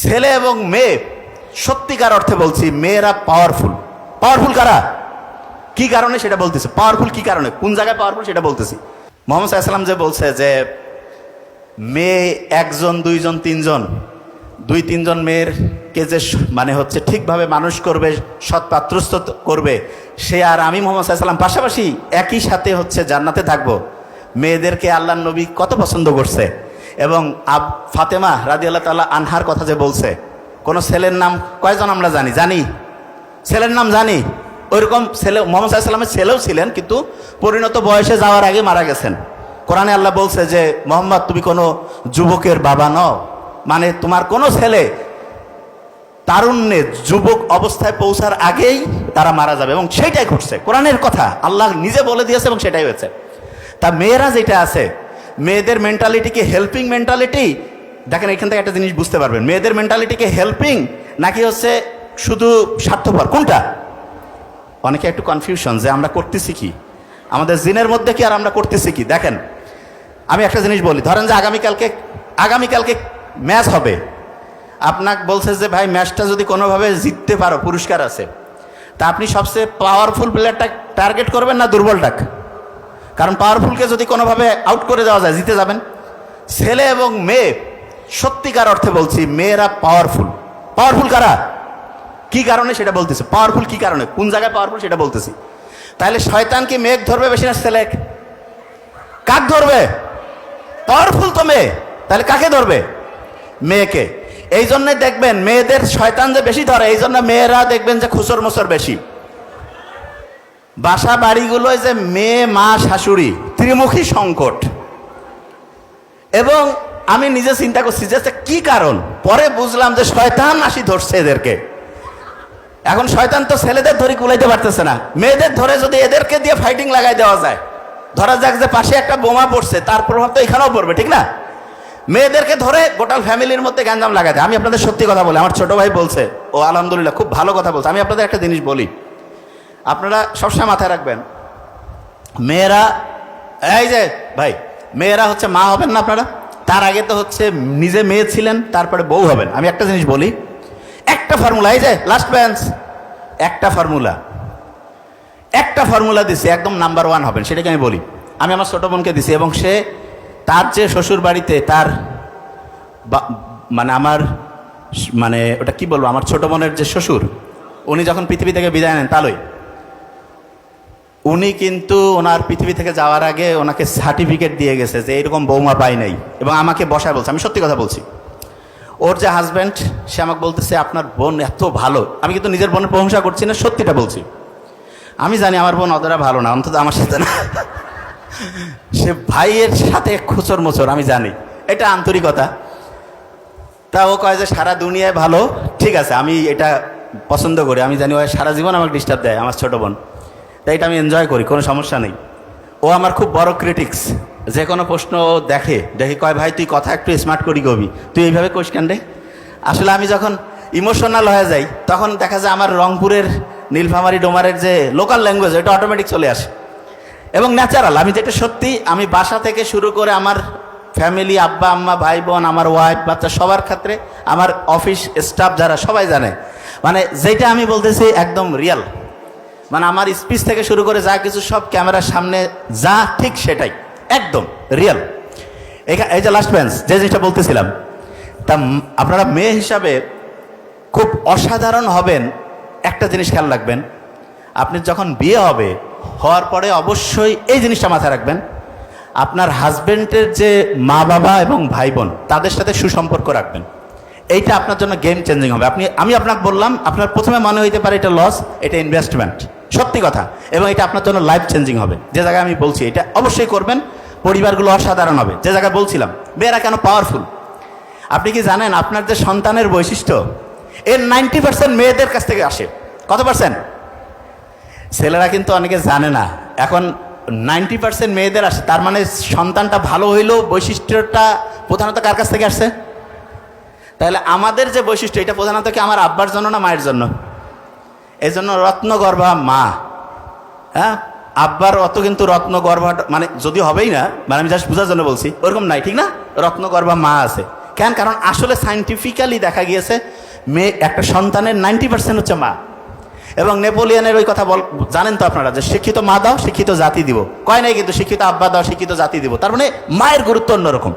ছেলে এবং মেয়ে, সত্যিকার অর্থে বলছি, মেয়েরা পাওয়ারফুল। পাওয়ারফুল কারা, কি কারণে সেটা বলতেছি। পাওয়ারফুল কি কারণে, কোন জায়গায় পাওয়ারফুল সেটা বলতেছি। মোহাম্মদ সাল্লাল্লাহু আলাইহি ওয়াসাল্লাম যে বলছে যে মেয়ে একজন, দুইজন, তিনজন, দুই তিনজন মেয়েরকে যে মানে হচ্ছে ঠিকভাবে মানুষ করবে, সৎ পাত্রস্থ করবে, সে আর আমি মোহাম্মদ সাল্লাল্লাহু আলাইহি ওয়াসাল্লাম পাশাপাশি একই সাথে হচ্ছে জান্নাতে থাকবো। মেয়েদেরকে আল্লাহর নবী কত পছন্দ করছে। এবং ফাতেমা রাদিয়াল্লাহু তাআলা আনহার কথা যে বলছে, কোন ছেলের নাম কয়জন আমরা জানি, ছেলের নাম জানি। ওইরকম ছেলে মোহাম্মদ সাল্লাল্লাহু আলাইহি ওয়াসাল্লামের ছেলেও ছিলেন, কিন্তু পরিণত বয়সে যাওয়ার আগে মারা গেছেন। কোরআনে আল্লাহ বলছে যে মোহাম্মদ তুমি কোনো যুবকের বাবা নও, মানে তোমার কোনো ছেলে তারুণ্যে যুবক অবস্থায় পৌঁছার আগেই তারা মারা যাবে। এবং সেইটাই ঘটছে, কোরআনের কথা আল্লাহ নিজে বলে দিয়েছে এবং সেটাই হয়েছে। তা মেয়েরা যেটা আছে, মেয়েদের মেন্টালিটি কি হেল্পিং মেন্টালিটি? দেখেন এখান থেকে একটা জিনিস বুঝতে পারবেন, মেয়েদের মেন্টালিটি কি হেল্পিং নাকি হচ্ছে শুধু স্বার্থপর, কোনটা? অনেকে একটু কনফিউশন যে আমরা করতেছি কি, আমাদের জিনের মধ্যে কি আর আমরা করতেছি কি। দেখেন আমি একটা জিনিস বলি, ধরেন যে আগামীকালকে ম্যাচ হবে, আপনাকে বলছে যে ভাই ম্যাচটা যদি কোনোভাবে জিততে পারো পুরস্কার আছে, তা আপনি সবচেয়ে পাওয়ারফুল প্লেয়ারটা টার্গেট করবেন না দুর্বলটাকে? কারণ পাওয়ারফুলকে যদি কোনোভাবে আউট করে দেওয়া যায় জিতে যাবেন। ছেলে এবং মেয়ে, সত্যিকার অর্থে বলছি, মেয়েরা পাওয়ারফুল। পাওয়ারফুল কারা, কি কারণে সেটা বলতেছি। পাওয়ারফুল কি কারণে, কোন জায়গায় পাওয়ারফুল সেটা বলতেছি। তাহলে শয়তান কি মেঘ ধরবে বেশি না ছেলে? কাক ধরবে? পাওয়ারফুল তো মেয়ে, তাহলে কাকে ধরবে? মেয়েকে। এই জন্যই দেখবেন মেয়েদের শয়তান যে বেশি ধরে, এই জন্য মেয়েরা দেখবেন যে খুচর মোচর বেশি। বাসা বাড়িগুলোয় যে মেয়ে মা শাশুড়ি ত্রিমুখী সংকট। এবং আমি নিজে চিন্তা করছি যে কি কারণ, পরে বুঝলাম যে শয়তান আসি ধরছে এদেরকে। এখন শয়তান তো ছেলেদের ধরে কুলাইতে পারতেছে না, মেয়েদের ধরে যদি এদেরকে দিয়ে ফাইটিং লাগাই দেওয়া যায়, ধরা যাক যে পাশে একটা বোমা পড়ছে, তার প্রভাব তো এখানেও পড়বে, ঠিক না? মেয়েদেরকে ধরে গোটাল ফ্যামিলির মধ্যে গ্যাঞ্জাম লাগাই দেয়। আমি আপনাদের সত্যি কথা বলি, আমার ছোট ভাই বলছে, ও আলহামদুলিল্লাহ খুব ভালো কথা বলছে। আমি আপনাদের একটা জিনিস বলি, আপনারা সবসময় মাথায় রাখবেন, মেয়েরা, এই যে ভাই, মেয়েরা হচ্ছে মা হবেন না আপনারা, তার আগে তো হচ্ছে নিজে মেয়ে ছিলেন, তারপরে বউ হবেন। আমি একটা জিনিস বলি, একটা ফর্মুলা, এই যে লাস্ট বেঞ্চ, একটা ফর্মুলা দিছি, একদম নাম্বার 1 হবেন, সেটাকে আমি বলি। আমি আমার ছোট বোনকে দিছি, এবং সে তার যে শ্বশুর বাড়িতে তার মানে আমার মানে ওটা কি বলবো, আমার ছোট বোনের যে শ্বশুর, উনি যখন পৃথিবী থেকে বিদায় নেন, তালই উনি কিন্তু ওনার পৃথিবী থেকে যাওয়ার আগে ওনাকে সার্টিফিকেট দিয়ে গেছে যে এরকম বৌমা পাই নাই, এবং আমাকে বসায় বলছে, আমি সত্যি কথা বলছি। ওর যে হাজব্যান্ড, সে আমাকে বলতেছে আপনার বোন এত ভালো। আমি কিন্তু নিজের বোনের প্রশংসা করছি না, সত্যিটা বলছি। আমি জানি আমার বোন অতটা ভালো না, অন্তত আমার সাথে না। সে ভাইয়ের সাথে খুচর মোচর, আমি জানি, এটা আন্তরিকতা। তা ও কয় যে সারা দুনিয়ায় ভালো, ঠিক আছে, আমি এটা পছন্দ করি। আমি জানি ও সারা জীবন আমাকে ডিস্টার্ব দেয়, আমার ছোট বোন, তাই এটা আমি এনজয় করি, কোনো সমস্যা নেই। ও আমার খুব বড় ক্রিটিক্স, যে কোনো প্রশ্ন দেখে কয় ভাই তুই কথা একটু স্মার্ট করি কবি, তুই এইভাবে কোষ কেন রে? আসলে আমি যখন ইমোশনাল হয়ে যাই, তখন দেখা যায় আমার রংপুরের নীলফামারী ডোমারের যে লোকাল ল্যাঙ্গুয়েজ, এটা অটোমেটিক চলে আসে এবং ন্যাচারাল। আমি যেটা সত্যি, আমি বাসা থেকে শুরু করে আমার ফ্যামিলি, আব্বা আম্মা ভাই বোন, আমার ওয়াইফ বাচ্চা, সবার ক্ষেত্রে, আমার অফিস স্টাফ যারা, সবাই জানে, মানে যেটা আমি বলতেছি একদম রিয়াল। মানে আমার স্পিচ থেকে শুরু করে যা কিছু সব ক্যামেরার সামনে যা ঠিক সেটাই একদম রিয়াল। এই যে লাস্ট বেঞ্চ, যে জিনিসটা বলতেছিলাম, তা আপনারা মেয়ে হিসাবে খুব অসাধারণ হবেন। একটা জিনিস খেয়াল রাখবেন, আপনি যখন বিয়ে হবে, হওয়ার পরে অবশ্যই এই জিনিসটা মাথায় রাখবেন, আপনার হাজব্যান্ডের যে মা বাবা এবং ভাই বোন, তাদের সাথে সুসম্পর্ক রাখবেন। এইটা আপনার জন্য গেম চেঞ্জিং হবে। আমি আপনাকে বললাম, আপনার প্রথমে মনে হইতে পারে এটা লস, এটা ইনভেস্টমেন্ট, সত্যি কথা, এবং এটা আপনার জন্য লাইফ চেঞ্জিং হবে। যে জায়গায় আমি বলছি এটা অবশ্যই করবেন, পরিবারগুলো অসাধারণ হবে। যে জায়গায় বলছিলাম মেয়েরা কেন পাওয়ারফুল, আপনি কি জানেন আপনার যে সন্তানের বৈশিষ্ট্য, এর 90% মেয়েদের কাছ থেকে আসে। কত পার্সেন্ট? ছেলেরা কিন্তু অনেকে জানে না, এখন 90% মেয়েদের আসে। তার মানে সন্তানটা ভালো হইলেও বৈশিষ্ট্যটা প্রধানত কার কাছ থেকে আসছে? তাহলে আমাদের যে বৈশিষ্ট্য, এটা প্রধানত কি আমার আব্বার জন্য না মায়ের জন্য? এই জন্য রত্নগর্ভা মা, হ্যাঁ, আব্বার অত কিন্তু রত্নগর্ভা মানে যদি হবেই না, মানে আমি জাস্ট বোঝার জন্য বলছি, ওরকম নাই, ঠিক না? রত্নগর্ভা মা আছে। কেন? কারণ আসলে সায়েন্টিফিক্যালি দেখা গিয়েছে মেয়ে একটা সন্তানের 90% হচ্ছে মা। এবং নেপোলিয়নের ওই কথা জানেন তো আপনারা, যে শিক্ষিত মা দাও শিক্ষিত জাতি দিব, কয় নাই কিন্তু শিক্ষিত আব্বা দাও শিক্ষিত জাতি দিব। তার মানে মায়ের গুরুত্ব অন্যরকম।